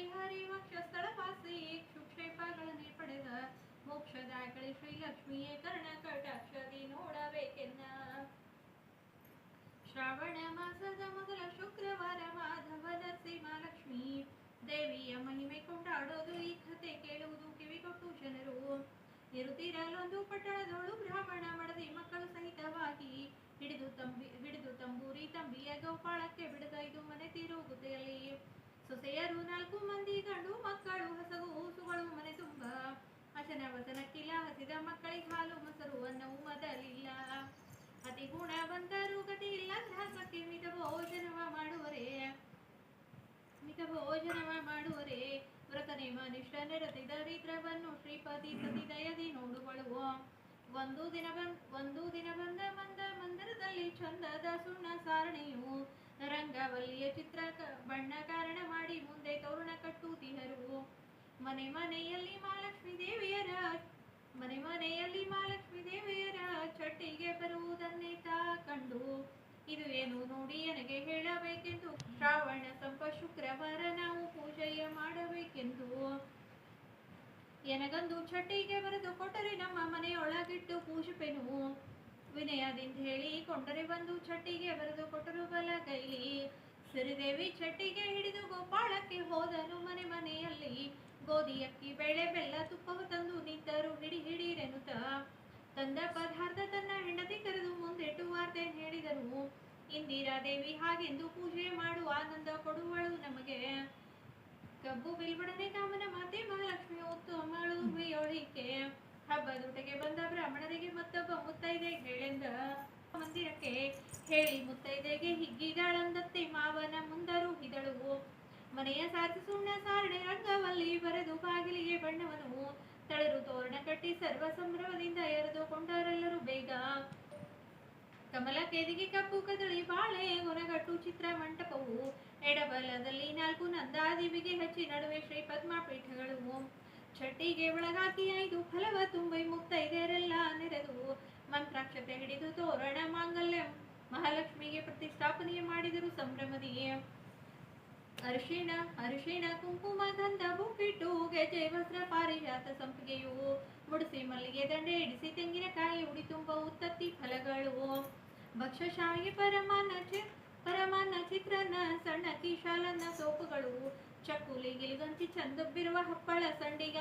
ವಿಹಾರಿ ವಕ್ಷಸ್ಥಳ ಪಾಸಿ ಕ್ಷುಕ್ಷೇಪಗಳನ್ನೇ ಪಡೆದ ಮೋಕ್ಷದಾಯಕಳಿ ಶ್ರೀಲಕ್ಷ್ಮಿಯೇ ಕರ್ಣ ಕಟಾಕ್ಷದಿ ನೋಡಬೇಕೆನ್ನ. ಶ್ರಾವಣ ಮಾಸದ ಮೊದಲ ಶುಕ್ರವಾರ ಮಾಧವ ನರಸಿಂಹಲಕ್ಷ್ಮಿ ದೇವಿಯ ಮಹಿಮೆ ಕೊಂಡಾಡೋದು ಈ ಕಥೆ ಕೇಳುವುದು ಕಿವಿಗೊಟ್ಟು ಜನರು. ಇರುತ್ತಿರಲೊಂದು ಪಟ್ಟಣದೋಳು ಬ್ರಾಹ್ಮಣ ಮಡದಿ ಮಕ್ಕಳು ಸಹಿತವಾಗಿ ಹಿಡಿದು ತಂಬೂರಿ ತಂಬಿಯ ಗೋಪಾಳಕ್ಕೆ ಬಿಡದೈದು ಮನೆ ತಿರುಗುತ್ತೆಯಲ್ಲಿ. ಸೊಸೆಯರು 4 ಮಂದಿ ಗಂಡು ಮಕ್ಕಳು, ಹಸಗು ಹೂಸುಗಳು ಮನೆ ತುಂಬ. ಹಸನ ವಸನಕ್ಕಿಲ್ಲ, ಹಸಿದ ಮಕ್ಕಳಿಗೆ ಹಾಲು ಮೊಸರು ಅನ್ನವು ಮೊದಲಿಲ್ಲ. ಅತಿ ಗುಣವಂತರು ಗತಿ ಇಲ್ಲ ತ್ರಾಸಕ್ಕೆ ಮಿತ ಭೋಜನವ ಮಾಡುವರೆ ವ್ರತ ನೇಮ ನಿಷ್ಠ ನಿರತಿ ದರಿದ್ರವನ್ನು ಶ್ರೀಪತಿ ಸತಿ ದಯದಿ ನೋಡುವಳು. ಒಂದು ದಿನ ಬಂದ ಮಂದಿರದಲ್ಲಿ ಚಂದದ ಸುಣ್ಣ ಸಾರಣೆಯು ರಂಗವಲ್ಲಿಯ ಚಿತ್ರ ಬಣ್ಣ ಕಾರಣ ಮಾಡಿ ಮುಂದೆ ತೋರಣ ಕಟ್ಟುತ್ತಿಹರು. ಮನೆ ಮನೆಯಲ್ಲಿ ಮಹಾಲಕ್ಷ್ಮೀ ದೇವಿಯರ ಚಟ್ಟಿಗೆ ಬರುವುದನ್ನೇ ತಾ ಕಂಡು ಇದು ಏನು ನೋಡಿ ನನಗೆ ಹೇಳಬೇಕೆಂದು ಶ್ರಾವಣ ಸಂಪ ಶುಕ್ರವಾರ ನಾವು ಪೂಜೆಯ ಮಾಡಬೇಕೆಂದು ಎನಗಂದು ಚಟ್ಟಿಗೆ ಬರೆದು ಕೊಟ್ಟರೆ ನಮ್ಮ ಮನೆಯೊಳಗಿಟ್ಟು ಪೂಜಿಪೆನು ವಿನಯದಿಂದ ಹೇಳಿ ಕೊಂಡರೆ ಬಂದು ಚಟ್ಟಿಗೆ ಬರೆದು ಕೊಟ್ಟರು ಬಲ ಕೈಲಿ. ಸಿರಿದೇವಿ ಚಟ್ಟಿಗೆ ಹಿಡಿದು ಗೋಪಾಳಕ್ಕೆ ಹೋದನು. ಮನೆಯಲ್ಲಿ ಗೋಧಿ ಅಕ್ಕಿ ಬೇಳೆ ಬೆಲ್ಲ ತುಪ್ಪವು ತಂದು ನಿಂತರು ಹಿಡಿರೆನುತ್ತ. ತಂದ ಪದಾರ್ಥ ತನ್ನ ಹೆಂಡತಿ ಕರೆದು ಮುಂದಿಟ್ಟು ವಾರ್ತೆ ಹೇಳಿದನು. ಇಂದಿರಾದೇವಿ ಹಾಗೆಂದು ಪೂಜೆ ಮಾಡು ಆನಂದ ಕೊಡುವಳು ನಮಗೆ. ಕಬ್ಬು ಬಿಲ್ಬಡನೆ ಕಾಮನ ಮಾತೆ ಮಹಾಲಕ್ಷ್ಮಿ ಹೊತ್ತು ಅಮ್ಮಳುವಿಯೊಳಿಕೆ ಹಬ್ಬದೂಟಕ್ಕೆ ಬಂದ ಬ್ರಾಹ್ಮಣರಿಗೆ ಮತ್ತೊಬ್ಬ ಮುತ್ತೈದೆ ಹೇಳೆಂದ. ಮಂದಿರಕ್ಕೆ ಹೇಳಿ ಮುತ್ತೈದೆಗೆ ಹಿಗ್ಗಿದಳಂದತ್ತೆ ಮಾವನ ಮುಂದರು ಹಿದಳು. ಮನೆಯ ಸಾರಿಸಿ ಸುಣ್ಣ ಸಾರಣೆ ರಂಗವಲ್ಲಿ ಬರೆದು ಬಾಗಿಲಿಗೆ ಬಣ್ಣವನು ತಳೆರು ತೋರಣ ಕಟ್ಟಿ ಸರ್ವ ಸಂಭ್ರಮದಿಂದ ಎರೆದುಕೊಂಡರೆಲ್ಲರೂ ಬೇಗ. ಕಮಲ ಕೇದಿಗೆ ಕಪ್ಪು ಕದಳಿ ಬಾಳೆ ಗೊರಗಟ್ಟು ಚಿತ್ರ ಮಂಟಪವು ಎಡಬಲದಲ್ಲಿ 4 ನಂದಾದಿವಿಗೆ ಹಚ್ಚಿ ನಡುವೆ ಶ್ರೀ ಪದ್ಮಪೀಠಗಳು. ಚಟ್ಟಿಗೆ ಒಳಗಾಕಿ 5 ಫಲವ ತುಂಬಿ ಮುತ್ತೈದೆಯರೆಲ್ಲ ನೆರೆದು ಮಂತ್ರಾಕ್ಷತೆ ಹಿಡಿದು ತೋರಣ ಮಾಂಗಲ್ಯ ಮಹಾಲಕ್ಷ್ಮಿಗೆ ಪ್ರತಿಷ್ಠಾಪನೆ ಮಾಡಿದರು ಸಂಭ್ರಮದಿ. ಅರಿಶಿಣ ಕುಂಕುಮ ಗಂಧ ಬುಕ್ಕಿಟ್ಟು ಗೆಜೆ ವಸ್ತ್ರ ಪಾರಿಜಾತ ಸಂಪಿಗೆಯು ಮುಡಿಸಿ ಮಲ್ಲಿಗೆ ದಂಡೆ ಇಡಿಸಿ ತೆಂಗಿನಕಾಯಿ ಉಡಿ ತುಂಬ ಉತ್ತತ್ತಿ ಫಲಗಳು. ಭಕ್ಷ್ಯ ಶಾವಿಗೆ ಪರಮಾನ್ನ ಚಿತ್ರಾನ್ನ ಸಣ್ಣ ಕೀಶಾಲನ್ನ ಸೋಪುಗಳು ಚಕ್ಕುಲಿ ಗಿಲಿಗಂಚಿ ಚಂದಬ್ಬಿರುವ ಹಪ್ಪಳ ಸಂಡಿಗ